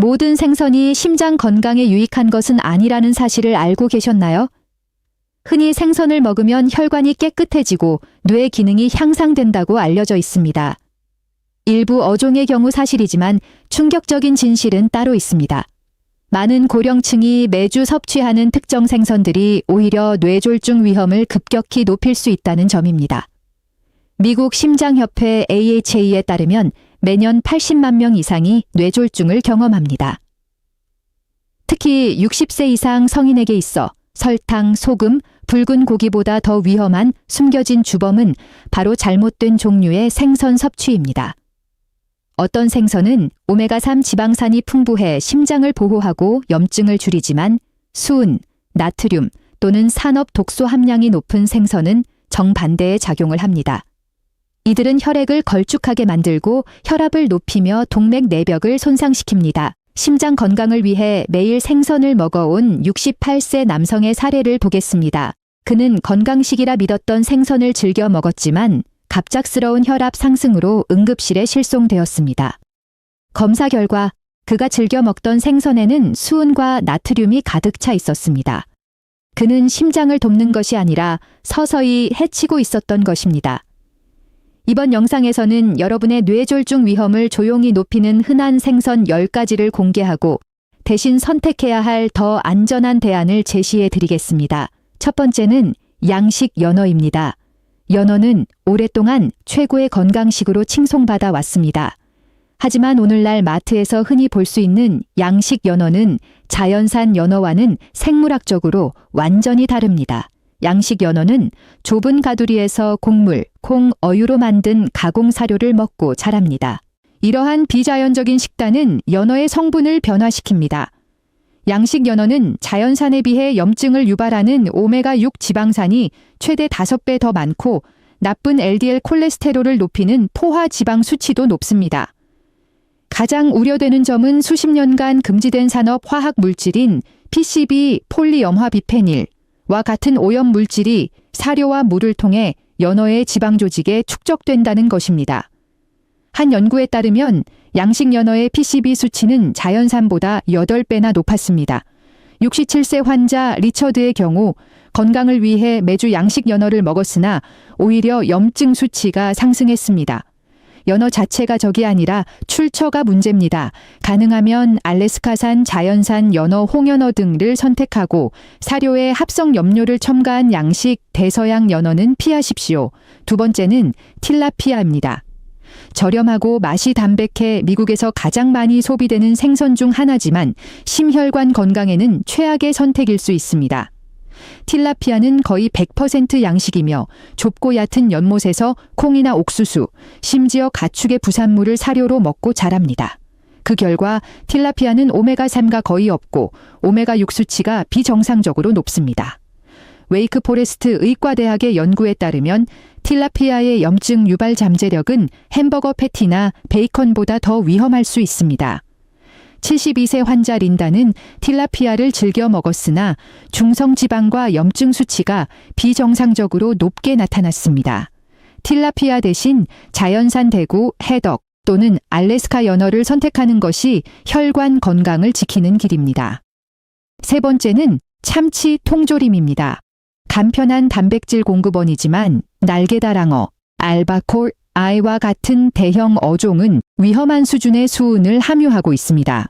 모든 생선이 심장 건강에 유익한 것은 아니라는 사실을 알고 계셨나요? 흔히 생선을 먹으면 혈관이 깨끗해지고 뇌 기능이 향상된다고 알려져 있습니다. 일부 어종의 경우 사실이지만 충격적인 진실은 따로 있습니다. 많은 고령층이 매주 섭취하는 특정 생선들이 오히려 뇌졸중 위험을 급격히 높일 수 있다는 점입니다. 미국 심장협회 AHA에 따르면 매년 80만 명 이상이 뇌졸중을 경험합니다. 특히 60세 이상 성인에게 있어 설탕, 소금, 붉은 고기보다 더 위험한 숨겨진 주범은 바로 잘못된 종류의 생선 섭취입니다. 어떤 생선은 오메가3 지방산이 풍부해 심장을 보호하고 염증을 줄이지만 수은, 나트륨 또는 산업 독소 함량이 높은 생선은 정반대의 작용을 합니다. 이들은 혈액을 걸쭉하게 만들고 혈압을 높이며 동맥 내벽을 손상시킵니다. 심장 건강을 위해 매일 생선을 먹어온 68세 남성의 사례를 보겠습니다. 그는 건강식이라 믿었던 생선을 즐겨 먹었지만 갑작스러운 혈압 상승으로 응급실에 실송되었습니다. 검사 결과 그가 즐겨 먹던 생선에는 수은과 나트륨이 가득 차 있었습니다. 그는 심장을 돕는 것이 아니라 서서히 해치고 있었던 것입니다. 이번 영상에서는 여러분의 뇌졸중 위험을 조용히 높이는 흔한 생선 10가지를 공개하고 대신 선택해야 할 더 안전한 대안을 제시해 드리겠습니다. 첫 번째는 양식 연어입니다. 연어는 오랫동안 최고의 건강식으로 칭송받아 왔습니다. 하지만 오늘날 마트에서 흔히 볼 수 있는 양식 연어는 자연산 연어와는 생물학적으로 완전히 다릅니다. 양식 연어는 좁은 가두리에서 곡물, 콩, 어유로 만든 가공 사료를 먹고 자랍니다. 이러한 비자연적인 식단은 연어의 성분을 변화시킵니다. 양식 연어는 자연산에 비해 염증을 유발하는 오메가6 지방산이 최대 5배 더 많고 나쁜 LDL 콜레스테롤을 높이는 포화 지방 수치도 높습니다. 가장 우려되는 점은 수십 년간 금지된 산업 화학 물질인 PCB 폴리염화비페닐와 같은 오염 물질이 사료와 물을 통해 연어의 지방 조직에 축적된다는 것입니다. 한 연구에 따르면 양식 연어의 PCB 수치는 자연산보다 8배나 높았습니다. 67세 환자 리처드의 경우 건강을 위해 매주 양식 연어를 먹었으나 오히려 염증 수치가 상승했습니다. 연어 자체가 적이 아니라 출처가 문제입니다. 가능하면 알래스카산 자연산 연어, 홍연어 등을 선택하고 사료에 합성 염료를 첨가한 양식 대서양 연어는 피하십시오. 두 번째는 틸라피아입니다. 저렴하고 맛이 담백해 미국에서 가장 많이 소비되는 생선 중 하나지만 심혈관 건강에는 최악의 선택일 수 있습니다. 틸라피아는 거의 100% 양식이며 좁고 얕은 연못에서 콩이나 옥수수, 심지어 가축의 부산물을 사료로 먹고 자랍니다. 그 결과 틸라피아는 오메가3가 거의 없고 오메가6 수치가 비정상적으로 높습니다. 웨이크 포레스트 의과대학의 연구에 따르면 틸라피아의 염증 유발 잠재력은 햄버거 패티나 베이컨보다 더 위험할 수 있습니다. 72세 환자 린다는 틸라피아를 즐겨 먹었으나 중성지방과 염증 수치가 비정상적으로 높게 나타났습니다. 틸라피아 대신 자연산 대구, 해덕 또는 알래스카 연어를 선택하는 것이 혈관 건강을 지키는 길입니다. 세 번째는 참치 통조림입니다. 간편한 단백질 공급원이지만 날개다랑어, 알바콜, 아이와 같은 대형 어종은 위험한 수준의 수은을 함유하고 있습니다.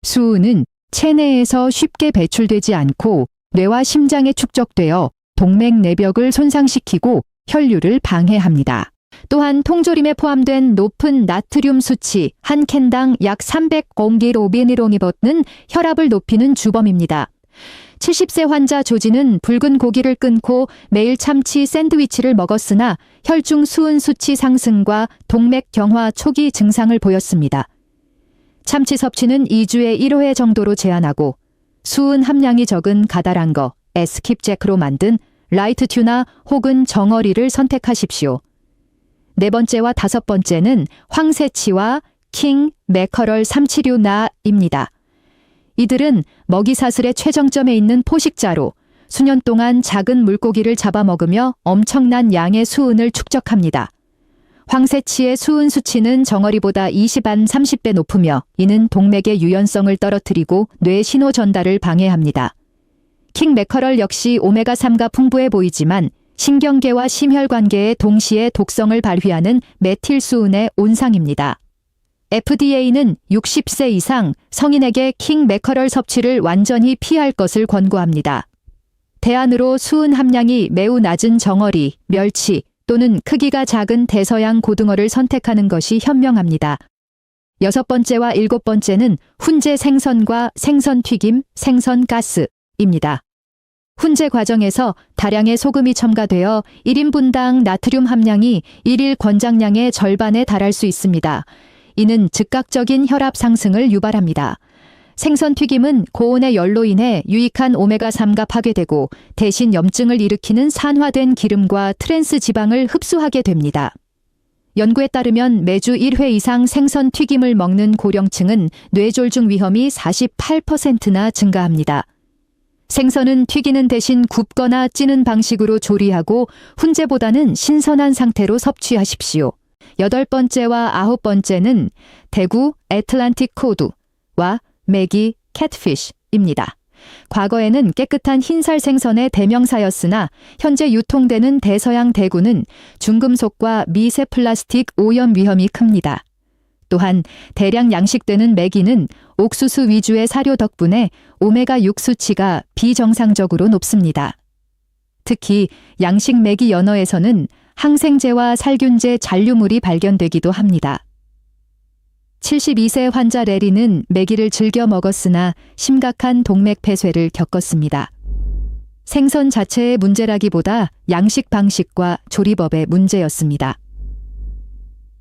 수은은 체내에서 쉽게 배출되지 않고 뇌와 심장에 축적되어 동맥 내벽을 손상시키고 혈류를 방해합니다. 또한 통조림에 포함된 높은 나트륨 수치 한 캔당 약 300공기로비니롱이버는 혈압을 높이는 주범입니다. 70세 환자 조지는 붉은 고기를 끊고 매일 참치 샌드위치를 먹었으나 혈중 수은 수치 상승과 동맥 경화 초기 증상을 보였습니다. 참치 섭취는 2주에 1회 정도로 제한하고 수은 함량이 적은 가다란 거, 스킵잭으로 만든 라이트 튜나 혹은 정어리를 선택하십시오. 네 번째와 다섯 번째는 황새치와 킹, 매커럴 삼치류나입니다. 이들은 먹이사슬의 최정점에 있는 포식자로 수년 동안 작은 물고기를 잡아먹으며 엄청난 양의 수은을 축적합니다. 황새치의 수은 수치는 정어리보다 20~30배 높으며 이는 동맥의 유연성을 떨어뜨리고 뇌 신호 전달을 방해합니다. 킹메커럴 역시 오메가3가 풍부해 보이지만 신경계와 심혈관계에 동시에 독성을 발휘하는 메틸수은의 온상입니다. FDA는 60세 이상 성인에게 킹메커럴 섭취를 완전히 피할 것을 권고합니다. 대안으로 수은 함량이 매우 낮은 정어리, 멸치 또는 크기가 작은 대서양 고등어를 선택하는 것이 현명합니다. 6번째와 7번째는 훈제 생선과 생선튀김, 생선가스입니다. 훈제 과정에서 다량의 소금이 첨가되어 1인분당 나트륨 함량이 1일 권장량의 절반에 달할 수 있습니다. 이는 즉각적인 혈압 상승을 유발합니다. 생선튀김은 고온의 열로 인해 유익한 오메가3가 파괴되고 대신 염증을 일으키는 산화된 기름과 트랜스 지방을 흡수하게 됩니다. 연구에 따르면 매주 1회 이상 생선튀김을 먹는 고령층은 뇌졸중 위험이 48%나 증가합니다. 생선은 튀기는 대신 굽거나 찌는 방식으로 조리하고 훈제보다는 신선한 상태로 섭취하십시오. 8번째와 9번째는 대구 애틀란틱 코드와 메기 캣피쉬입니다. 과거에는 깨끗한 흰살 생선의 대명사였으나 현재 유통되는 대서양 대구는 중금속과 미세 플라스틱 오염 위험이 큽니다. 또한 대량 양식되는 메기는 옥수수 위주의 사료 덕분에 오메가6 수치가 비정상적으로 높습니다. 특히 양식 메기 연어에서는 항생제와 살균제 잔류물이 발견되기도 합니다. 72세 환자 레리는 메기를 즐겨 먹었으나 심각한 동맥 폐쇄를 겪었습니다. 생선 자체의 문제라기보다 양식 방식과 조리법의 문제였습니다.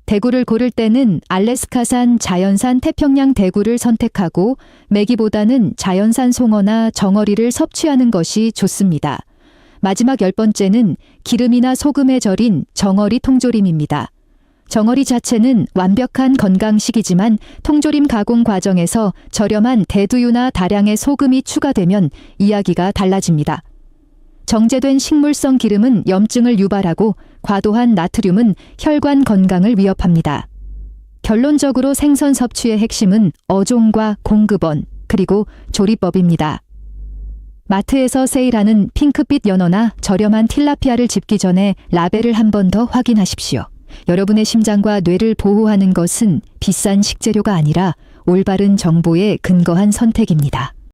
대구를 고를 때는 알래스카산 자연산 태평양 대구를 선택하고 메기보다는 자연산 송어나 정어리를 섭취하는 것이 좋습니다. 마지막 10번째는 기름이나 소금에 절인 정어리 통조림입니다. 정어리 자체는 완벽한 건강식이지만 통조림 가공 과정에서 저렴한 대두유나 다량의 소금이 추가되면 이야기가 달라집니다. 정제된 식물성 기름은 염증을 유발하고 과도한 나트륨은 혈관 건강을 위협합니다. 결론적으로 생선 섭취의 핵심은 어종과 공급원, 그리고 조리법입니다. 마트에서 세일하는 핑크빛 연어나 저렴한 틸라피아를 집기 전에 라벨을 한 번 더 확인하십시오. 여러분의 심장과 뇌를 보호하는 것은 비싼 식재료가 아니라 올바른 정보에 근거한 선택입니다.